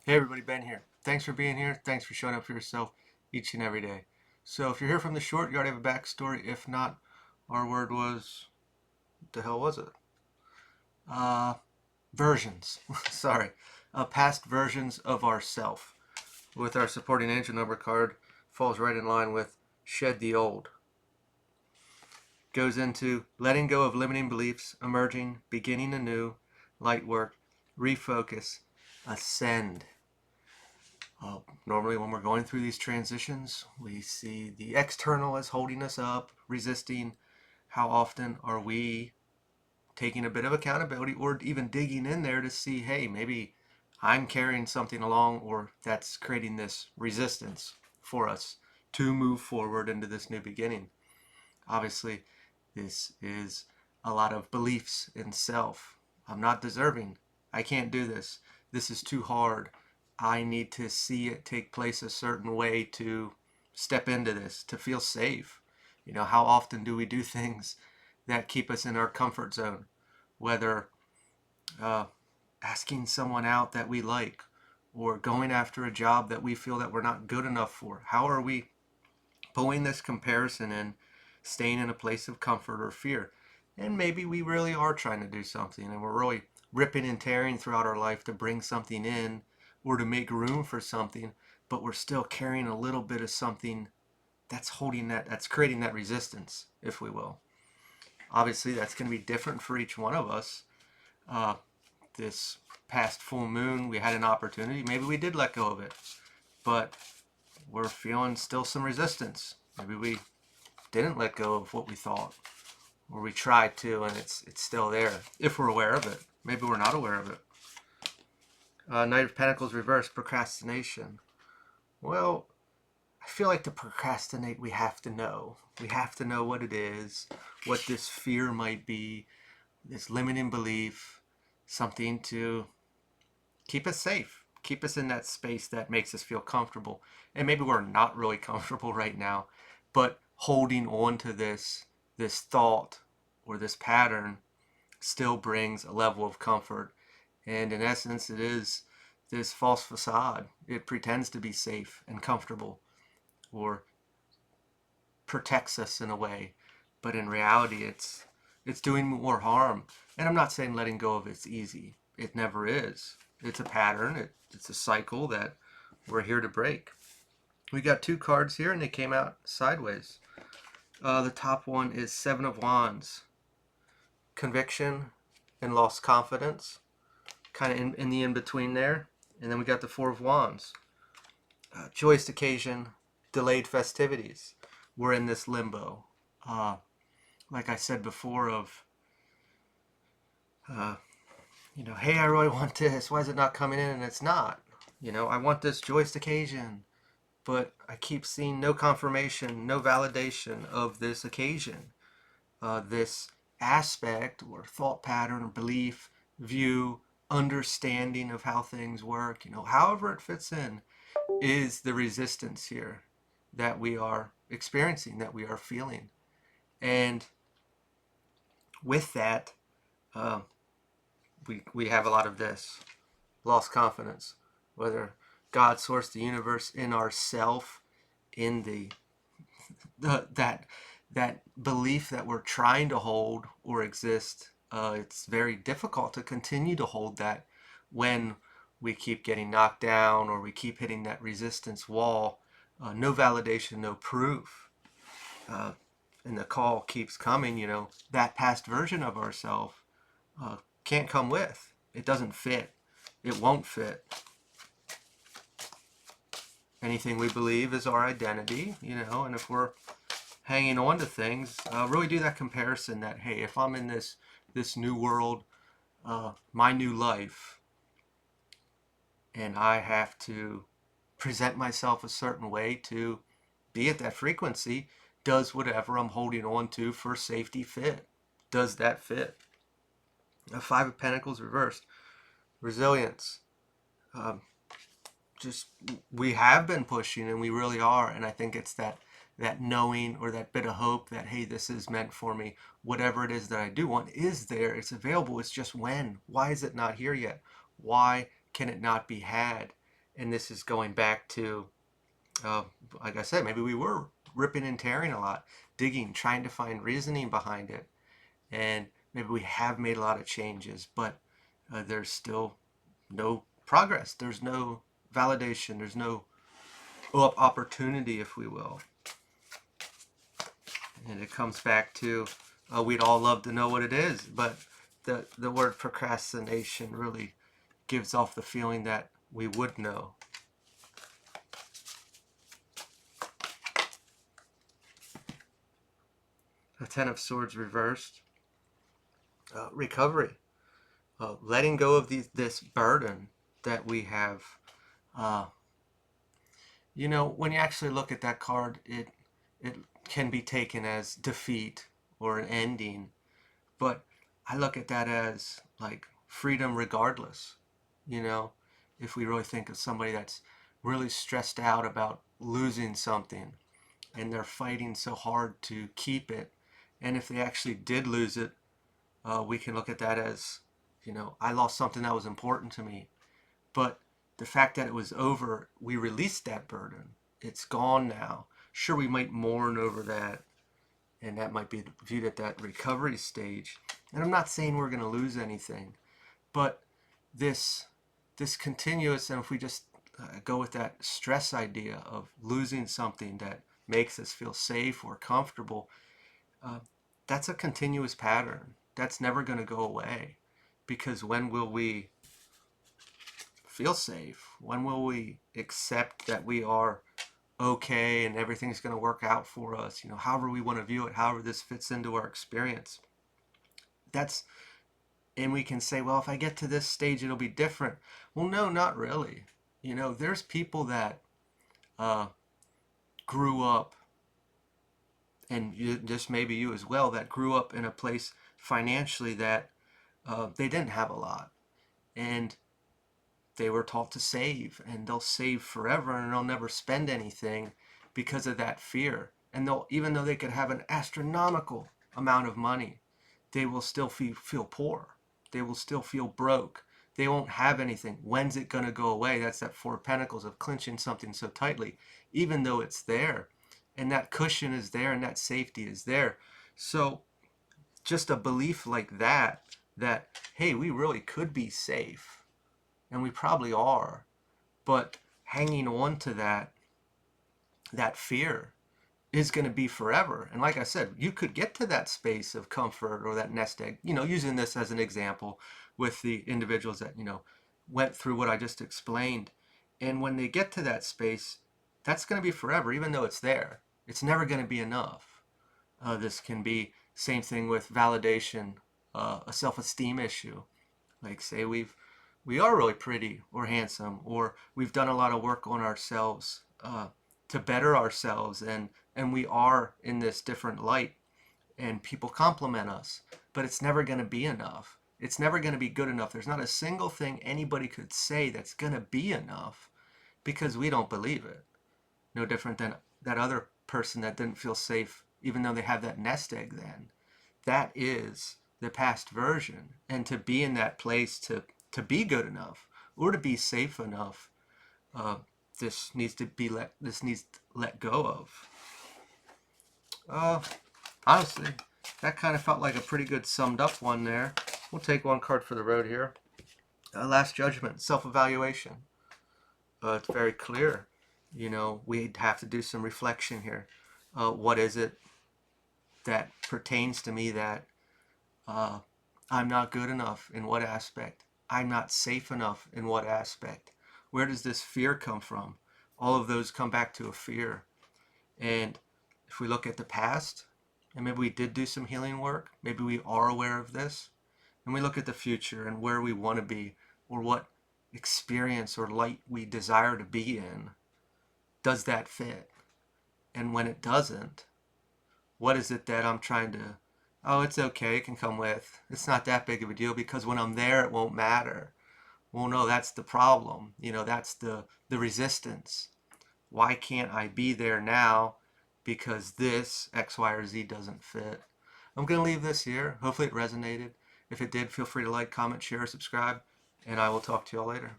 Hey everybody, Ben here. Thanks for being here. Thanks for showing up for yourself each and every day. So if you're here from the short, you already have a backstory. If not, our word was, what the hell was it? Uh, Versions. Sorry. Past versions of ourself. With our supporting angel number card, falls right in line with shed the old. Goes into letting go of limiting beliefs, emerging, beginning anew, light work, refocus, ascend. Normally, when we're going through these transitions, we see the external as holding us up, resisting. How often are we taking a bit of accountability or even digging in there to see, hey, maybe I'm carrying something along or that's creating this resistance for us to move forward into this new beginning? Obviously, this is a lot of beliefs in self. I'm not deserving. I can't do this. This is too hard. I need to see it take place a certain way to step into this, to feel safe. How often do we do things that keep us in our comfort zone? Whether uh, asking someone out that we like or going after a job that we feel that we're not good enough for. How are we pulling this comparison in, staying in a place of comfort or fear? And maybe we really are trying to do something and we're really ripping and tearing throughout our life to bring something in or to make room for something, but we're still carrying a little bit of something that's holding that, that's creating that resistance, if we will. Obviously, that's going to be different for each one of us. Uh, this past full moon, we had an opportunity. Maybe we did let go of it, but we're feeling still some resistance. Maybe we didn't let go of what we thought, or we tried to, and it's still there. If we're aware of it, maybe we're not aware of it. Knight of Pentacles reversed, procrastination. Well, I feel like to procrastinate, we have to know. We have to know what it is, what this fear might be, this limiting belief, something to keep us safe, keep us in that space that makes us feel comfortable. And maybe we're not really comfortable right now, but holding on to this thought or this pattern still brings a level of comfort. And in essence, it is this false facade. It pretends to be safe and comfortable or protects us in a way, but in reality, it's doing more harm. And I'm not saying letting go of it's easy. It never is. It's a pattern. It's a cycle that we're here to break. We got two cards here, and they came out sideways. The top one is Seven of Wands, conviction and lost confidence, kind of in the in between there. And then we got the Four of Wands, joyous occasion, delayed festivities. We're in this limbo. Uh, like I said before, of uh, hey, I really want this. Why is it not coming in? And it's not. I want this joyous occasion, but I keep seeing no confirmation, no validation of this occasion, this aspect or thought pattern or belief, view, understanding of how things work. However it fits in, is the resistance here that we are experiencing, that we are feeling, and with that. Um, we have a lot of this lost confidence, whether God, source, the universe, in ourself, in the that belief that we're trying to hold or exist. It's very difficult to continue to hold that when we keep getting knocked down or we keep hitting that resistance wall. No validation, no proof, uh, and the call keeps coming. That past version of ourselves uh, can't come with. It doesn't fit. It won't fit. Anything we believe is our identity, and if we're hanging on to things, really do that comparison that, hey, if I'm in this new world, my new life, and I have to present myself a certain way to be at that frequency, does whatever I'm holding on to for safety fit? Does that fit? A Five of Pentacles reversed. Resilience. Um, just we have been pushing and we really are, and I think it's that knowing or that bit of hope that, hey, this is meant for me. Whatever it is that I do want is there, it's available. It's just when. Why is it not here yet? Why can it not be had? And this is going back to, uh, like I said, maybe we were ripping and tearing a lot, digging, trying to find reasoning behind it. And maybe we have made a lot of changes, but there's still no progress. There's no validation. There's no opportunity, if we will. And it comes back to we'd all love to know what it is, but the word procrastination really gives off the feeling that we would know. The Ten of Swords reversed. Recovery. Letting go of this burden that we have. When you actually look at that card, it can be taken as defeat or an ending, but I look at that as like freedom regardless. If we really think of somebody that's really stressed out about losing something and they're fighting so hard to keep it, and if they actually did lose it, we can look at that as, I lost something that was important to me, but the fact that it was over, we released that burden. It's gone now. Sure, we might mourn over that, and that might be viewed at that recovery stage. And I'm not saying we're going to lose anything, but this continuous, and if we just go with that stress idea of losing something that makes us feel safe or comfortable, that's a continuous pattern. That's never going to go away, because when will we feel safe? When will we accept that we are okay and everything's going to work out for us? However we want to view it, however this fits into our experience. And we can say, well, if I get to this stage, it'll be different. Well, no, not really. There's people that grew up, and just maybe you as well, that grew up in a place financially that they didn't have a lot. And they were taught to save, and they'll save forever, and they'll never spend anything because of that fear. And even though they could have an astronomical amount of money, they will still feel poor. They will still feel broke. They won't have anything. When's it going to go away? That's that Four of Pentacles of clinching something so tightly, even though it's there. And that cushion is there, and that safety is there. So just a belief like that, hey, we really could be safe. And we probably are, but hanging on to that fear is going to be forever. And like I said, you could get to that space of comfort or that nest egg, using this as an example with the individuals that, went through what I just explained. And when they get to that space, that's going to be forever, even though it's there. It's never going to be enough. This can be same thing with validation, a self-esteem issue. Like say we are really pretty or handsome, or we've done a lot of work on ourselves to better ourselves, and we are in this different light, and people compliment us, but it's never going to be enough. It's never going to be good enough. There's not a single thing anybody could say that's going to be enough, because we don't believe it. No different than that other person that didn't feel safe, even though they have that nest egg then. That is the past version. And to be in that place to be good enough or to be safe enough, this needs to let go of. Honestly, that kind of felt like a pretty good summed up one there. We'll take one card for the road here. Last Judgment, self-evaluation. It's very clear. We'd have to do some reflection here. What is it that pertains to me that I'm not good enough? In what aspect? I'm not safe enough in what aspect? Where does this fear come from? All of those come back to a fear. And if we look at the past, and maybe we did do some healing work, maybe we are aware of this, and we look at the future and where we want to be, or what experience or light we desire to be in, does that fit? And when it doesn't, what is it that I'm trying to, oh, it's okay, it can come with. It's not that big of a deal, because when I'm there, it won't matter. Well, no, that's the problem. That's the resistance. Why can't I be there now? Because this X, Y, or Z doesn't fit. I'm going to leave this here. Hopefully it resonated. If it did, feel free to like, comment, share, subscribe, and I will talk to you all later.